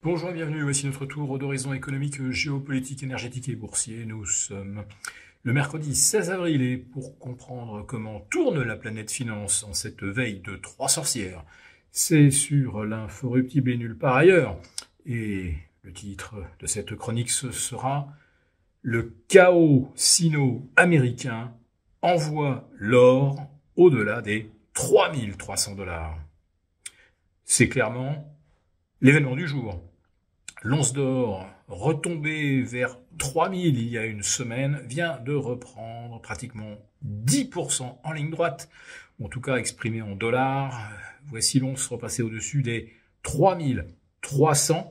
Bonjour et bienvenue, voici notre tour d'horizon économique, géopolitique, énergétique et boursier. Nous sommes le mercredi 16 avril et pour comprendre comment tourne la planète finance en cette veille de trois sorcières, c'est sur l'inforruptible et nulle part ailleurs. Et le titre de cette chronique ce sera « Le chaos sino-américain envoie l'or au-delà des 3300 $. C'est clairement l'événement du jour. L'once d'or, retombée vers 3000 il y a une semaine, vient de reprendre pratiquement 10% en ligne droite, en tout cas exprimé en dollars. Voici l'once repassée au-dessus des 3300.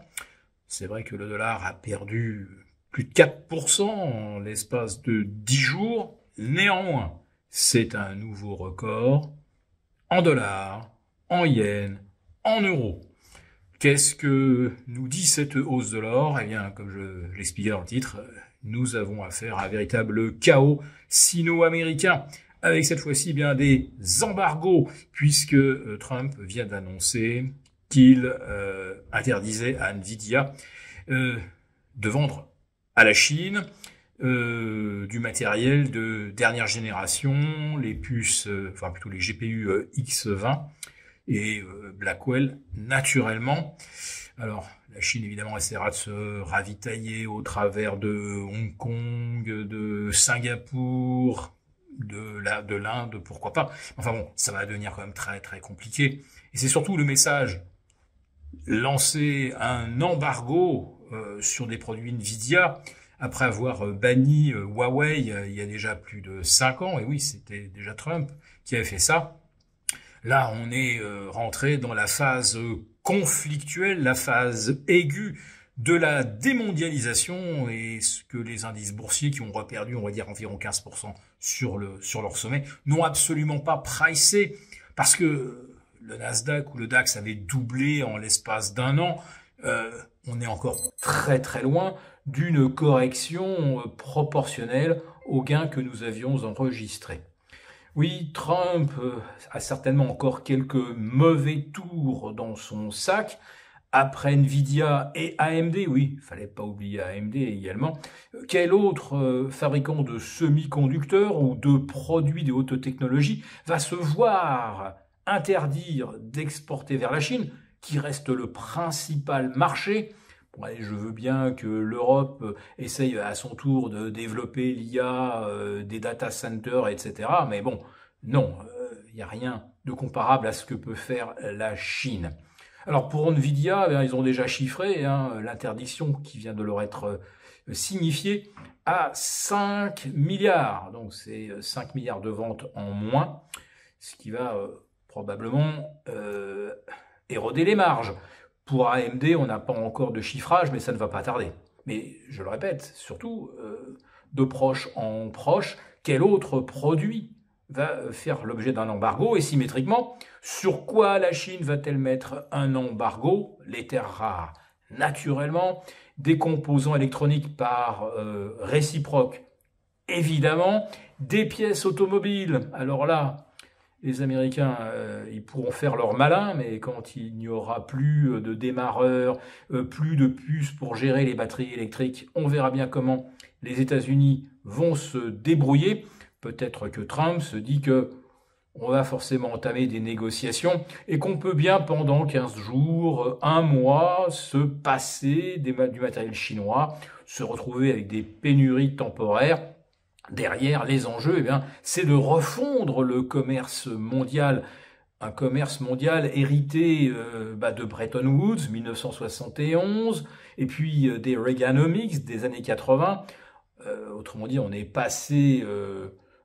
C'est vrai que le dollar a perdu plus de 4% en l'espace de 10 jours. Néanmoins, c'est un nouveau record en dollars, en yens, en euros. Qu'est-ce que nous dit cette hausse de l'or? Eh bien, comme je l'expliquais dans le titre, nous avons affaire à un véritable chaos sino-américain, avec cette fois-ci bien des embargos, puisque Trump vient d'annoncer qu'il interdisait à Nvidia de vendre à la Chine du matériel de dernière génération, les puces, enfin plutôt les GPU X20, et Blackwell, naturellement. Alors, la Chine, évidemment, essaiera de se ravitailler au travers de Hong Kong, de Singapour, de l'Inde, pourquoi pas. Enfin bon, ça va devenir quand même très, très compliqué. Et c'est surtout le message. Lancer un embargo sur des produits Nvidia, après avoir banni Huawei il y a déjà plus de 5 ans, et oui, c'était déjà Trump qui avait fait ça. Là, on est rentré dans la phase conflictuelle, la phase aiguë de la démondialisation et ce que les indices boursiers qui ont reperdu, on va dire, environ 15% sur leur sommet, n'ont absolument pas pricé parce que le Nasdaq ou le DAX avait doublé en l'espace d'un an. On est encore très très loin d'une correction proportionnelle aux gains que nous avions enregistrés. Oui, Trump a certainement encore quelques mauvais tours dans son sac. Après Nvidia et AMD, oui, fallait pas oublier AMD également. Quel autre fabricant de semi-conducteurs ou de produits de haute technologie va se voir interdire d'exporter vers la Chine, qui reste le principal marché? Ouais, je veux bien que l'Europe essaye à son tour de développer l'IA, des data centers, etc. Mais bon, non, il n'y a rien de comparable à ce que peut faire la Chine. Alors pour Nvidia, ils ont déjà chiffré l'interdiction qui vient de leur être signifiée à 5 milliards. Donc c'est 5 milliards de ventes en moins, ce qui va probablement éroder les marges. Pour AMD, on n'a pas encore de chiffrage, mais ça ne va pas tarder. Mais je le répète, surtout, de proche en proche, quel autre produit va faire l'objet d'un embargo? Et symétriquement, sur quoi la Chine va-t-elle mettre un embargo? Les terres rares, naturellement, des composants électroniques par réciproque, évidemment, des pièces automobiles. Alors là, les Américains, ils pourront faire leur malin, mais quand il n'y aura plus de démarreurs, plus de puces pour gérer les batteries électriques, on verra bien comment les États-Unis vont se débrouiller. Peut-être que Trump se dit que on va forcément entamer des négociations et qu'on peut bien pendant 15 jours, un mois, se passer du matériel chinois, se retrouver avec des pénuries temporaires. Derrière les enjeux, eh bien, c'est de refondre le commerce mondial, un commerce mondial hérité de Bretton Woods, 1971, et puis des Reaganomics des années 80. Autrement dit, on est passé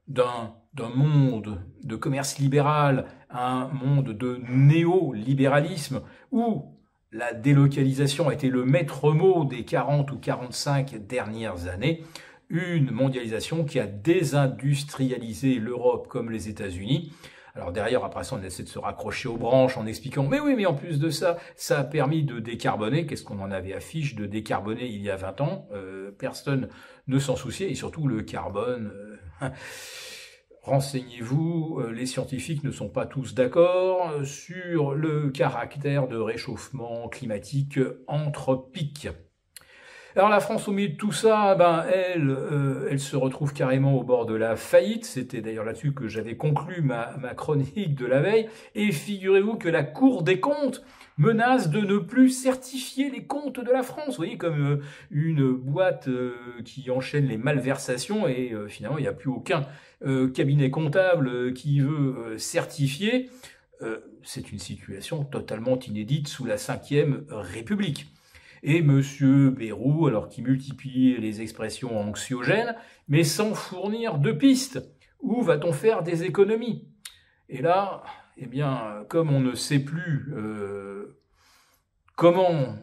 d'un monde de commerce libéral à un monde de néolibéralisme où la délocalisation a été le maître mot des 40 ou 45 dernières années. Une mondialisation qui a désindustrialisé l'Europe comme les États-Unis. Alors derrière, après ça, on essaie de se raccrocher aux branches en expliquant « Mais oui, mais en plus de ça, ça a permis de décarboner. » Qu'est-ce qu'on en avait affiche de décarboner il y a 20 ans Personne ne s'en souciait. Et surtout, le carbone renseignez-vous, les scientifiques ne sont pas tous d'accord sur le caractère de réchauffement climatique anthropique. Alors la France, au milieu de tout ça, elle se retrouve carrément au bord de la faillite. C'était d'ailleurs là-dessus que j'avais conclu ma chronique de la veille. Et figurez-vous que la Cour des comptes menace de ne plus certifier les comptes de la France. Vous voyez, comme une boîte qui enchaîne les malversations et finalement il n'y a plus aucun cabinet comptable qui veut certifier. C'est une situation totalement inédite sous la Ve République. Et Monsieur Bayrou, alors qui multiplie les expressions anxiogènes, mais sans fournir de pistes. Où va-t-on faire des économies? Et là, eh bien, comme on ne sait plus comment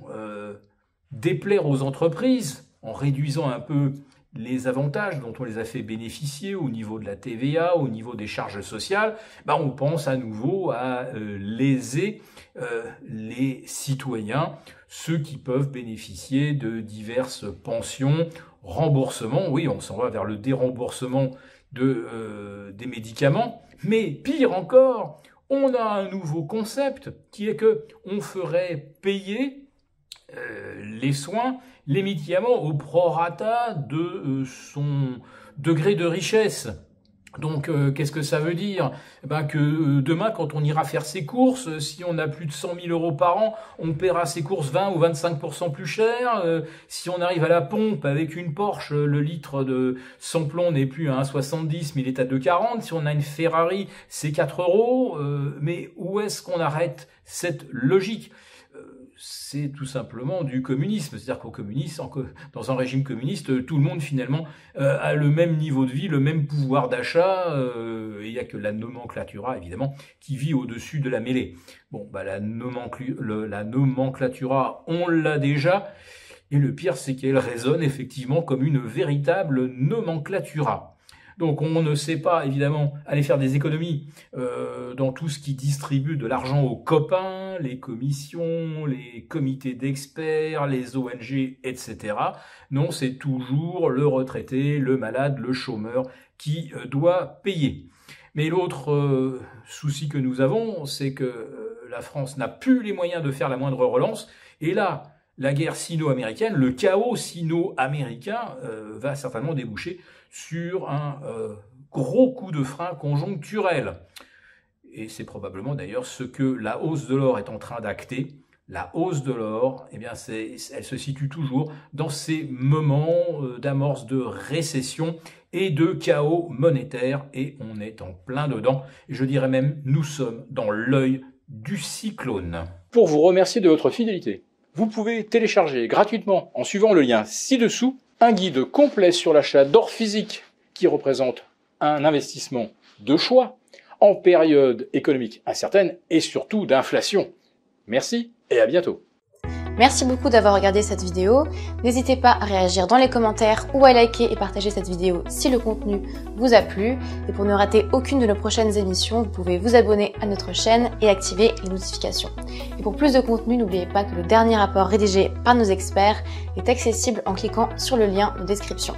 déplaire aux entreprises, en réduisant un peu les avantages dont on les a fait bénéficier au niveau de la TVA, au niveau des charges sociales, on pense à nouveau à léser les citoyens, ceux qui peuvent bénéficier de diverses pensions, remboursements. Oui, on s'en va vers le déremboursement des médicaments. Mais pire encore, on a un nouveau concept qui est que on ferait payer les soins, les médicaments au prorata de son degré de richesse. Donc, qu'est-ce que ça veut dire? Que demain, quand on ira faire ses courses, si on a plus de 100 000 euros par an, on paiera ses courses 20 ou 25% plus cher. Si on arrive à la pompe avec une Porsche, le litre de sans-plomb n'est plus à 1,70, mais il est à 2,40. Si on a une Ferrari, c'est 4 euros. Mais où est-ce qu'on arrête cette logique? C'est tout simplement du communisme. C'est-à-dire qu'au communisme, dans un régime communiste, tout le monde finalement a le même niveau de vie, le même pouvoir d'achat, et il n'y a que la nomenclatura, évidemment, qui vit au-dessus de la mêlée. Bon, la nomenclatura, on l'a déjà, et le pire, c'est qu'elle résonne effectivement comme une véritable nomenclatura. Donc on ne sait pas, évidemment, aller faire des économies dans tout ce qui distribue de l'argent aux copains, les commissions, les comités d'experts, les ONG, etc. Non, c'est toujours le retraité, le malade, le chômeur qui doit payer. Mais l'autre souci que nous avons, c'est que la France n'a plus les moyens de faire la moindre relance. Et là, la guerre sino-américaine, le chaos sino-américain va certainement déboucher sur un gros coup de frein conjoncturel. Et c'est probablement d'ailleurs ce que la hausse de l'or est en train d'acter. La hausse de l'or, eh bien, elle se situe toujours dans ces moments d'amorce de récession et de chaos monétaire. Et on est en plein dedans. Et je dirais même, nous sommes dans l'œil du cyclone. Pour vous remercier de votre fidélité, vous pouvez télécharger gratuitement, en suivant le lien ci-dessous, un guide complet sur l'achat d'or physique qui représente un investissement de choix en période économique incertaine et surtout d'inflation. Merci et à bientôt. Merci beaucoup d'avoir regardé cette vidéo. N'hésitez pas à réagir dans les commentaires ou à liker et partager cette vidéo si le contenu vous a plu. Et pour ne rater aucune de nos prochaines émissions, vous pouvez vous abonner à notre chaîne et activer les notifications. Et pour plus de contenu, n'oubliez pas que le dernier rapport rédigé par nos experts est accessible en cliquant sur le lien de description.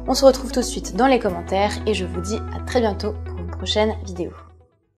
On se retrouve tout de suite dans les commentaires et je vous dis à très bientôt pour une prochaine vidéo.